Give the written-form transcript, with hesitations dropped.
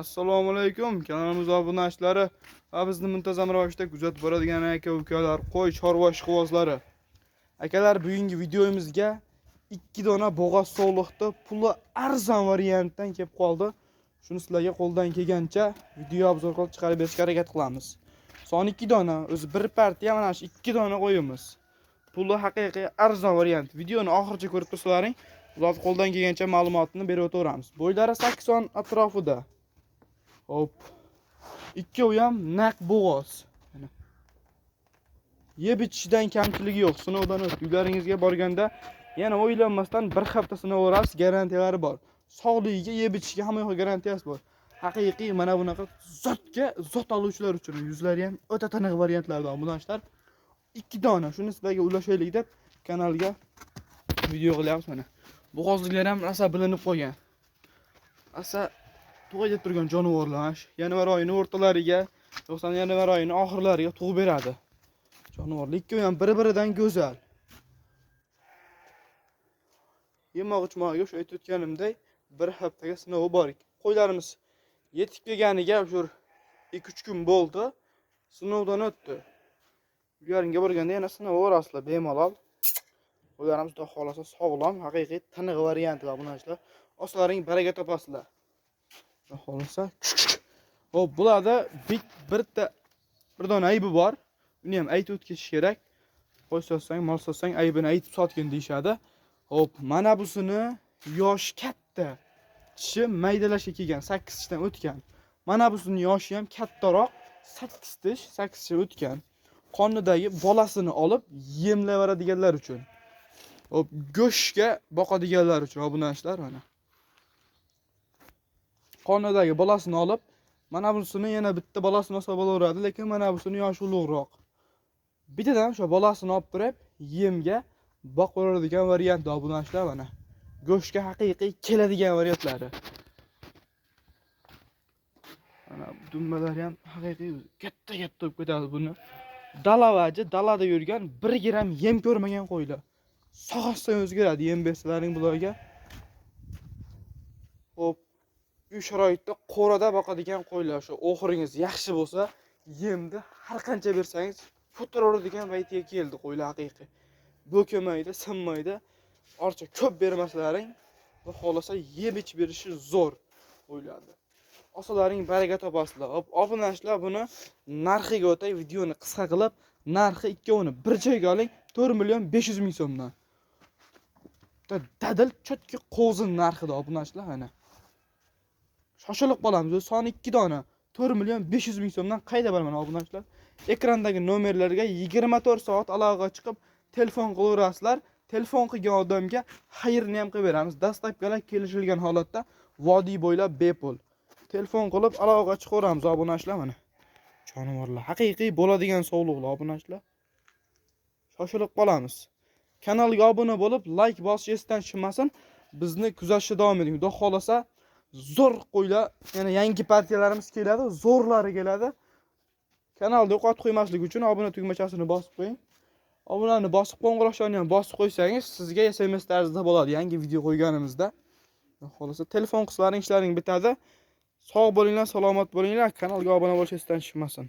Assalomu alaykum, kanalimiz obunachilari va bizni muntazam ravishda kuzatib boradigan aka-ukalar, qo'y chorva ishqibozlari. Akalar, bugungi videomizga 2 dona bo'g'oz sog'liqda puli arzon variantdan kelib qoldi. Shuni sizlarga qo'ldan kelgancha video obzor qilib chiqarib berishga harakat qilamiz. Son 2 dona, o'zi bir partiya mana shu 2 dona qo'yimiz. Puli haqiqiy arzon variant. Videoni oxirigacha ko'rib tursalaring, ular qo'ldan kelgancha ma'lumotni berib o'taveramiz. Bo'ylari 8 atrofida. Hop. Ikkovi ham naq bo'g'oz. Yeb ichishdan kamchiligi yo'q. Sinovdan o'tib, uylaringizga borganda yana o'ylanmasdan bir hafta sinov o'rasiz, garantiyalari bor. Sog'ligiga, yeb ichishga hamma yo'q garantiyasi bor. Haqiqiy mana bunaqa zot oluvchilar uchun yuzlari ham o'ta taniq variantlardan bunashlar 2 dona. Shuni sizlarga ulashaylik deb kanalga video qilyapmiz mana. Bo'g'ozliklar ham rosa bilinib qolgan. Asa tug'ib turgan jonivorlar yanvar oyining o'rtalariga, yo'qsa yanvar oyining oxirlariga tug'ib beradi. Jonivorlar ikkovi ham bir-biridan go'zal. Yemoq-ichmoqga o'sha aytib o'tganimdek, bir haftaga sinovi bor. Qo'ylarimiz yetib kelganiga o'sha 2-3 kun bo'ldi. Sinovdan o'tdi. Uylaringga borganda yana sinov o'rasizlar bemalol. Qo'ylarimiz xudo xolasa sog'lom, haqiqiy taniq variantlar bunashlar. Osalaring baraka topasizlar. Xohlasa. Hop, bularda bir dona aybi bor. Uni ham aytib o'tkish kerak. Qo'y sotsang, mol sotsang aybini aytib sotgin deyshadi. Hop, mana busini yosh katta. Tishi maydalashga kelgan, 8 tishdan o'tgan. Mana busini yoshi ham kattaroq, 8 tish, 8 tish o'tgan. Qonnidagi bolasini olib yemlayveradiganlar uchun. Hop, go'shtga boqadiganlar uchun obunachilar mana. Qonnidagi bolasini olib, mana busini yana bitta bolasini olsa bo'laveradi, lekin mana busini yoshi ulug'roq. Bittadan o'sha bolasini olib turib, yemga boqaveradigan variant obunachilar mana. Go'shtga haqiqiy keladigan variantlari. Mana dumbalar ham haqiqiy katta bo'lib ketadi buni. Dalavaji, dalada yurgan 1 gram yem ko'rmagan qo'ylar. Sog'asdan o'zgaradi yem bersalaring bularga. Hop, uy sharoitida qo'rada boqadigan qo'ylar, shu oxiringiz yaxshi bo'lsa, yemni har qancha bersangiz fotoraveradigan paytiga keldi qo'ylar haqiqiy. Bo'kamaydi, sinmaydi. Orcha ko'p bermasalaring, va xolasa yeb ich berishi zo'r qo'ylardi. Osalaring baraka topasizlar. Obunachlar buni narxiga o'tay, videoni qisqa qilib, narxi ikkovini bir joyga oling, 4.500.000 so'mdan. Dadil chotki qo'zin narxida obunachlar mana. Shoshilib qolamiz. Soni 2 dona 4.500.000 so'mdan qayda boraman obunachilar? Ekrandagi nomerlarga 24 soat aloqaga chiqib telefon qilaverasizlar. Telefon qilgan odamga xayrni ham qilib beramiz. Dastlabkilar kelishilgan holatda vodiy bo'ylab bepul. Telefon qilib aloqaga chiqaveramiz obunachilar mana. Jonivorlar haqiqiy bo'ladigan sog'liqlar obunachilar. Shoshilib qolamiz. Kanalga obuna bo'lib, like bosishni esdan chiqmasin. Bizni kuzatishda davom eting. Xudo xolasa zo'r qo'ylar, yana yangi partiyalarimiz keladi, zo'rlari keladi. Kanalni yo'qotib qo'ymaslik uchun obuna tugmachasini bosib qo'ying. Obunani bosib, qo'ng'iroqchani ham bosib qo'ysangiz, sizga SMS tarzida bo'ladi yangi video qo'yganimizda. Xolasa telefon qilsalaring ishlaring bitadi. Sog' bo'linglar, salomat bo'linglar. Kanalga obuna bo'lishni esdan chiqmasin.